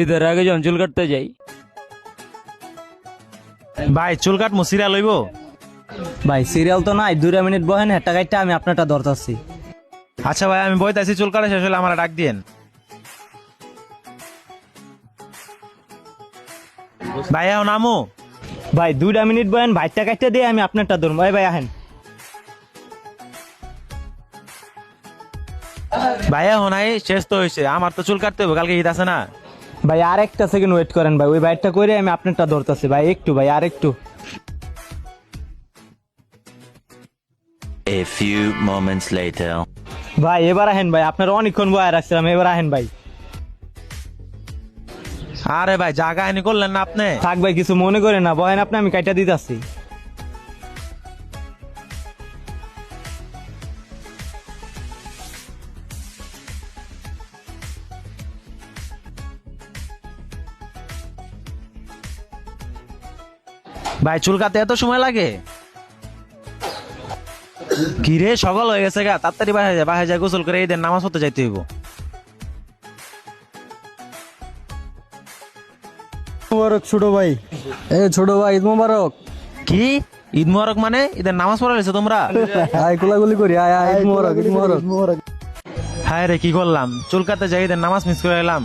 ঈদের আগে যখন চুল কাটতে যাই। ভাই চুল কাটমু সিরিয়াল লইব? ভাই সিরিয়াল তো নাই, 2 মিনিট বহেন, হেঁটা গাইটা আমি আপনারটা ধরতাছি। আচ্ছা ভাই আমি বইতাছি, চুল কাটা শেষ হলে আমার ডাক দিয়েন। ভাই এখন আমু। ভাই 2 মিনিট বহেন, ভাইটা গাইটা দিয়ে আমি আপনারটা ধরবো। ভাই আহেন। ভাই এখন আই শেষ তো হয়েছে, আমার তো চুল কাটতে হবে, কালকে ঈদ আছে না। ভাই আর একটা সেকেন্ড ওয়েট করেন ভাই, ওই ভাইটা করে আমি আপনারটা ধরতাছি। ভাই একটু, ভাই আর একটু। A few moments later. ভাই এবার আহেন ভাই, আপনার অনেকক্ষণ বয়ে রাখছিলাম, এবার আহেন ভাই। আরে ভাই জায়গা এনে করলেন না আপনি? থাক ভাই, কিছু মনে করেন না, বহেন আপনি, আমি কাইটা দিতাছি। ভাই চুল কাটতে এত সময় লাগে? কিরে সকাল হয়ে গেছে গা, তাড়াতাড়ি বাসায় যায় গোসল করে ঈদের নামাজ পড়তে যাইতে হইব। মোবারক ছোট ভাই। ছোট ভাই, ঈদ মোবারক। কি ঈদ মোবারক মানে? ঈদের নামাজ পড়া লেছো তোমরা? আয় কোলাগুলি করি, আয় আয়, ঈদ মোবারক, ঈদ মোবারক। হায় রে কি করলাম, চুল কাটতে যাই ঈদের নামাজ মিস করে এলাম।